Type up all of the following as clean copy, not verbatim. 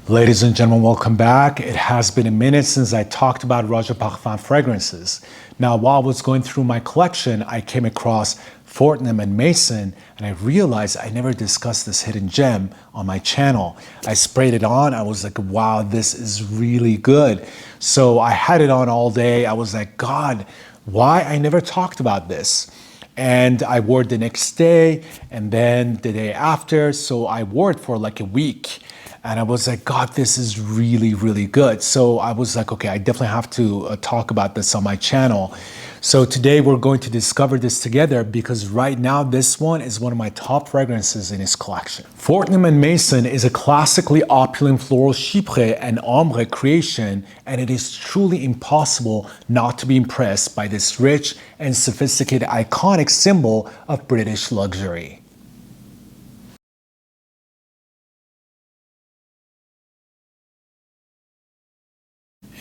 Ladies and gentlemen, welcome back. It has been a minute since I talked about Roja Parfums fragrances. Now, while I was going through my collection, I came across Fortnum Mason, and I realized I never discussed this hidden gem on my channel. I sprayed it on. I was like, wow, this is really good. So I had it on all day. I was like, God, why I never talked about this? And I wore it the next day and then the day after. So I wore it for like a week. And I was like, God, this is really, really good. So I was like, okay, I definitely have to talk about this on my channel. So today we're going to discover this together because right now this one is one of my top fragrances in his collection. Fortnum Mason is a classically opulent floral chypre and ambre creation, and it is truly impossible not to be impressed by this rich and sophisticated iconic symbol of British luxury.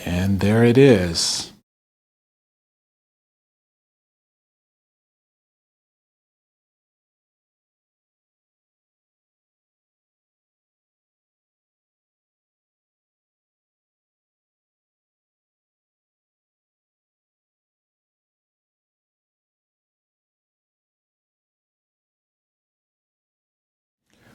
And there it is.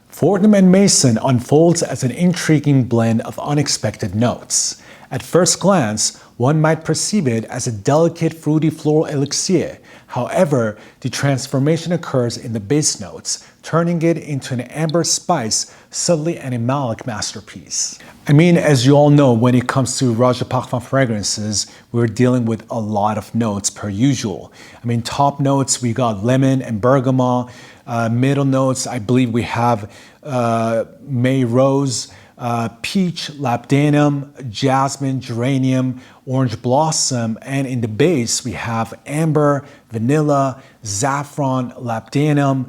Fortnum Mason unfolds as an intriguing blend of unexpected notes. At first glance, one might perceive it as a delicate fruity floral elixir. However, the transformation occurs in the base notes, turning it into an amber spice, subtly animalic masterpiece. I mean, as you all know, when it comes to Roja Parfums fragrances, we're dealing with a lot of notes per usual. I mean, top notes, we got lemon and bergamot. Middle notes, I believe we have May Rose, peach, labdanum, jasmine, geranium, orange blossom, and in the base we have amber, vanilla, saffron, labdanum,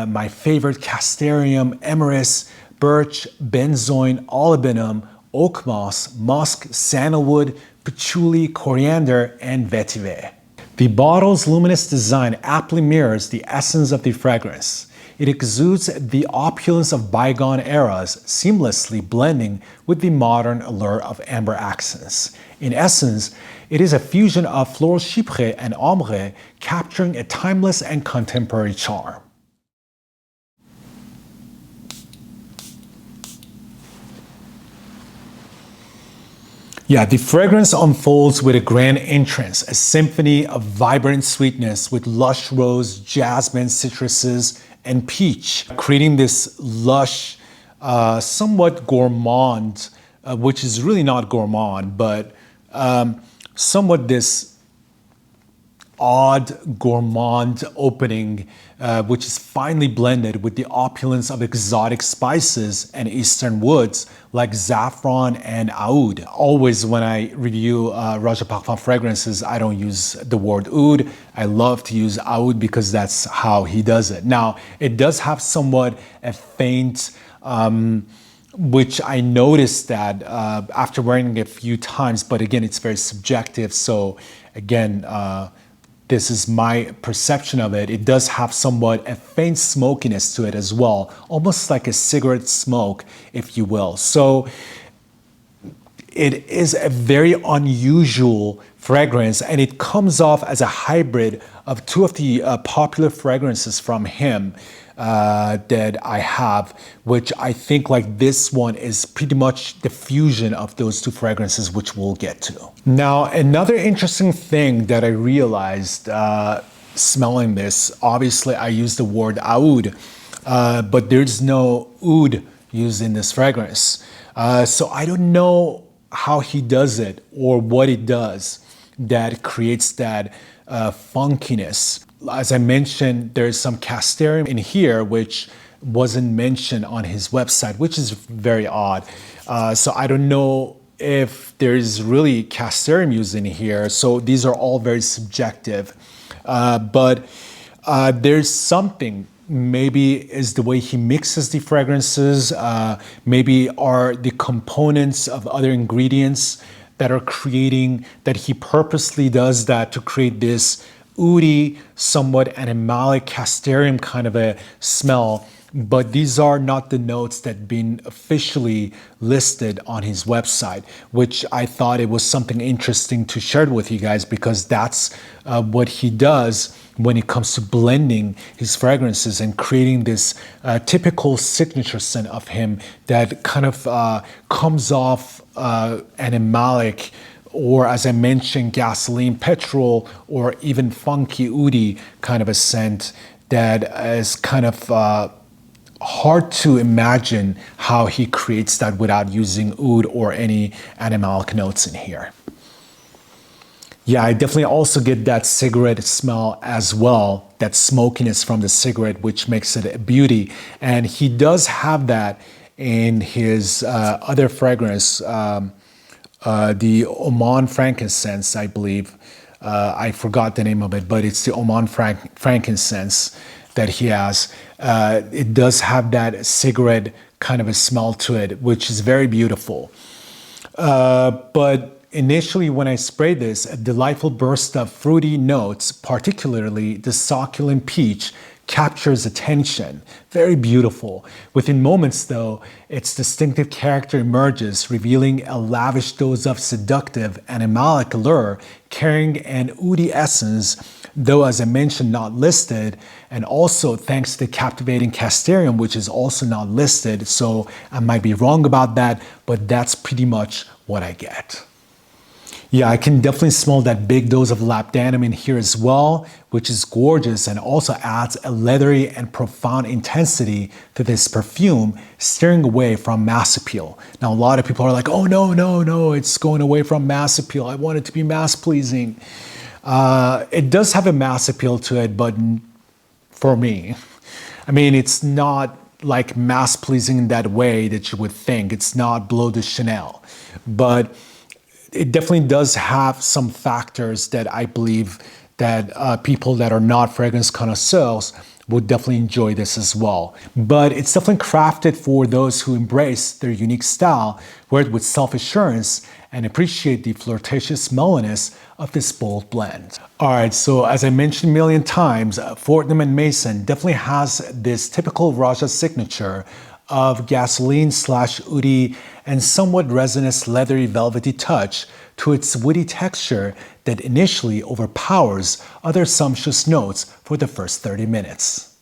my favorite castellum, amyris, birch, benzoin, olibanum, oak moss, musk, sandalwood, patchouli, coriander, and vetiver. The bottle's luminous design aptly mirrors the essence of the fragrance. It exudes the opulence of bygone eras, seamlessly blending with the modern allure of amber accents. In essence, it is a fusion of floral chypre and ambre, capturing a timeless and contemporary charm. Yeah, the fragrance unfolds with a grand entrance, a symphony of vibrant sweetness with lush rose, jasmine, citruses, and peach, creating this lush, somewhat gourmand, which is really not gourmand, but somewhat this odd gourmand opening, which is finely blended with the opulence of exotic spices and eastern woods like saffron and oud. Always when I review Roja Parfums fragrances, I don't use the word oud. I love to use oud because that's how he does it. Now, it does have somewhat a faint, which I noticed that after wearing it a few times, but again, it's very subjective. So again, this is my perception of it. It does have somewhat a faint smokiness to it as well, almost like a cigarette smoke, if you will. So it is a very unusual fragrance, and it comes off as a hybrid of two of the popular fragrances from him that I have, which I think like this one is pretty much the fusion of those two fragrances, which we'll get to. Now, another interesting thing that I realized smelling this, obviously I used the word oud, but there's no oud used in this fragrance. So I don't know how he does it or what it does that creates that funkiness. As I mentioned, there's some castellum in here, which wasn't mentioned on his website, which is very odd. So I don't know if there's really castellum used in here. So these are all very subjective. But there's something, maybe is the way he mixes the fragrances, maybe are the components of other ingredients that are creating, that he purposely does that to create this oudy, somewhat animalic castellum kind of a smell but these are not the notes that been officially listed on his website, which I thought it was something interesting to share with you guys, because that's what he does when it comes to blending his fragrances and creating this typical signature scent of him that kind of comes off animalic, or as I mentioned, gasoline, petrol, or even funky oudi kind of a scent that is kind of hard to imagine how he creates that without using oud or any animalic notes in here. Yeah, I definitely also get that cigarette smell as well, that smokiness from the cigarette, which makes it a beauty. And he does have that in his other fragrance, the Oman frankincense, I believe. I forgot the name of it, but it's the Oman frankincense that he has. It does have that cigarette kind of a smell to it, which is very beautiful. But initially, when I sprayed this, a delightful burst of fruity notes, particularly the succulent peach, captures attention. Very beautiful. Within moments, though, its distinctive character emerges, revealing a lavish dose of seductive animalic allure, carrying an oudi essence, though, as I mentioned, not listed, and also thanks to the captivating castellum, which is also not listed, so I might be wrong about that, but that's pretty much what I get. Yeah, I can definitely smell that big dose of labdanum in here as well, which is gorgeous and also adds a leathery and profound intensity to this perfume, steering away from mass appeal. Now, a lot of people are like, oh, no, it's going away from mass appeal. I want it to be mass pleasing. It does have a mass appeal to it, but for me, I mean, it's not like mass pleasing in that way that you would think. It's not Bleu de Chanel, but it definitely does have some factors that I believe that people that are not fragrance connoisseurs would definitely enjoy this as well. But it's definitely crafted for those who embrace their unique style, wear it with self-assurance, and appreciate the flirtatious mellowness of this bold blend. All right, so as I mentioned a million times, Fortnum & Mason definitely has this typical Roja signature of gasoline/oudi and somewhat resinous leathery velvety touch to its woody texture that initially overpowers other sumptuous notes for the first 30 minutes.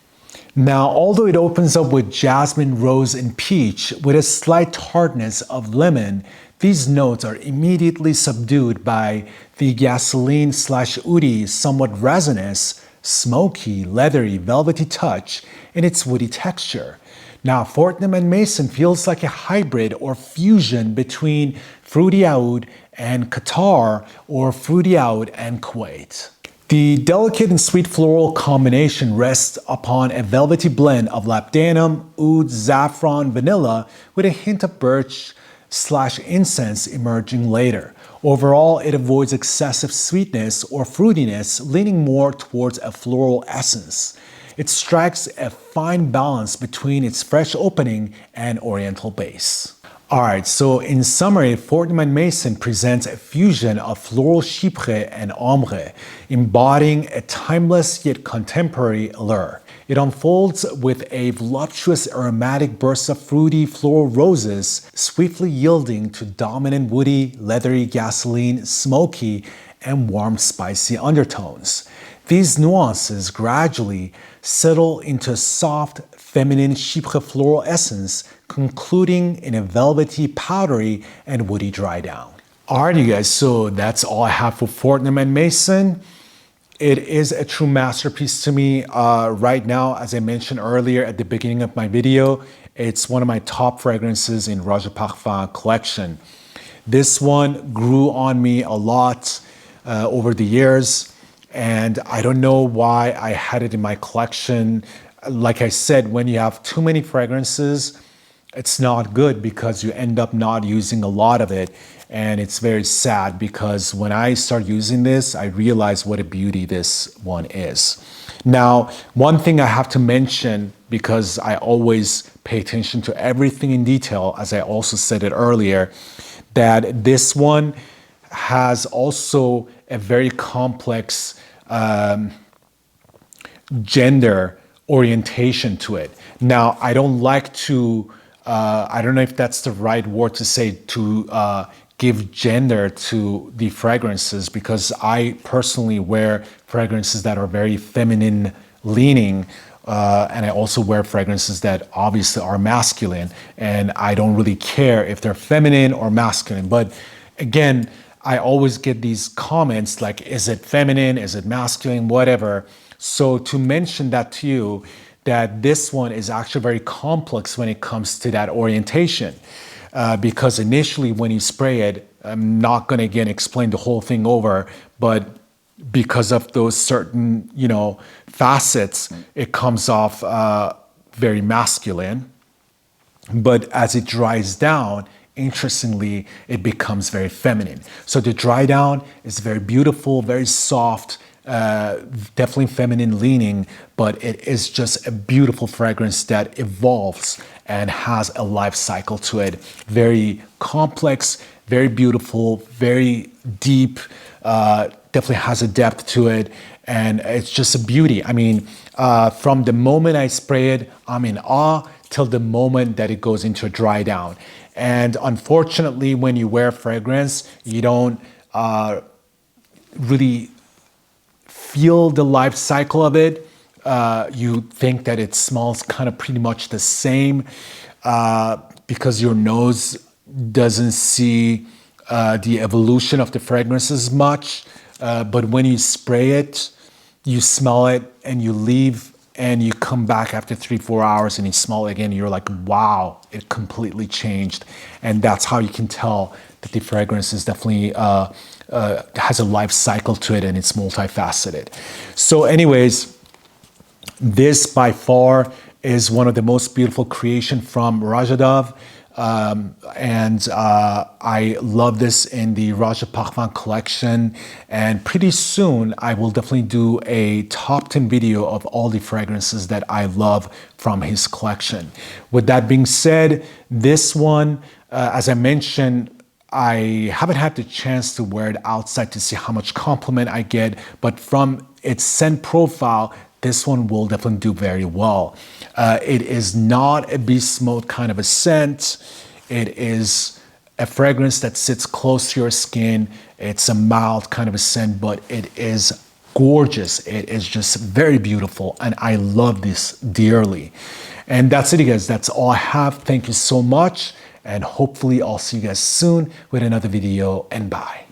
Now, although it opens up with jasmine, rose, and peach with a slight tartness of lemon, these notes are immediately subdued by the gasoline/oudi's somewhat resinous, smoky, leathery, velvety touch in its woody texture. Now, Fortnum & Mason feels like a hybrid or fusion between Fruity Oud and Qatar or Fruity Oud and Kuwait. The delicate and sweet floral combination rests upon a velvety blend of labdanum, oud, saffron, vanilla with a hint of birch/incense emerging later. Overall, it avoids excessive sweetness or fruitiness, leaning more towards a floral essence. It strikes a fine balance between its fresh opening and oriental base. Alright, so in summary, Fortnum & Mason presents a fusion of floral chypre and ambre, embodying a timeless yet contemporary allure. It unfolds with a voluptuous aromatic burst of fruity floral roses, swiftly yielding to dominant woody, leathery, gasoline, smoky, and warm spicy undertones. These nuances gradually settle into a soft, feminine chypre floral essence, concluding in a velvety, powdery, and woody dry down. Alright, you guys, so that's all I have for Fortnum & Mason. It is a true masterpiece to me right now. As I mentioned earlier at the beginning of my video, it's one of my top fragrances in Roja Parfums collection. This one grew on me a lot over the years, and I don't know why I had it in my collection. Like I said, when you have too many fragrances, it's not good because you end up not using a lot of it. And it's very sad because when I start using this, I realize what a beauty this one is. Now, one thing I have to mention, because I always pay attention to everything in detail, as I also said it earlier, that this one has also a very complex gender orientation to it. Now, I don't like to, I don't know if that's the right word to say, to give gender to the fragrances, because I personally wear fragrances that are very feminine leaning. And I also wear fragrances that obviously are masculine, and I don't really care if they're feminine or masculine. But again, I always get these comments like, is it feminine? Is it masculine? Whatever. So to mention that to you, that this one is actually very complex when it comes to that orientation. Because initially when you spray it, I'm not going to again explain the whole thing over, but because of those certain, facets, it comes off very masculine. But as it dries down, interestingly, it becomes very feminine. So the dry down is very beautiful, very soft, definitely feminine leaning, but it is just a beautiful fragrance that evolves and has a life cycle to it. Very complex, very beautiful, very deep, definitely has a depth to it, and it's just a beauty. I mean, from the moment I spray it, I'm in awe till the moment that it goes into a dry down. And unfortunately, when you wear fragrance, you don't really feel the life cycle of it. You think that it smells kind of pretty much the same because your nose doesn't see the evolution of the fragrance as much. But when you spray it, you smell it and you leave and you come back after 3-4 hours and you smell it again. You're like, wow, it completely changed. And that's how you can tell that the fragrance is definitely has a life cycle to it and it's multifaceted. So anyways, this by far is one of the most beautiful creation from Roja. I love this in the Roja Parfums collection, and pretty soon I will definitely do a top 10 video of all the fragrances that I love from his collection. With that being said, this one, as I mentioned, I haven't had the chance to wear it outside to see how much compliment I get, but from its scent profile, this one will definitely do very well. It is not a beast mode kind of a scent. It is a fragrance that sits close to your skin. It's a mild kind of a scent, but it is gorgeous. It is just very beautiful, and I love this dearly. And that's it, guys. That's all I have. Thank you so much, and hopefully I'll see you guys soon with another video, and bye.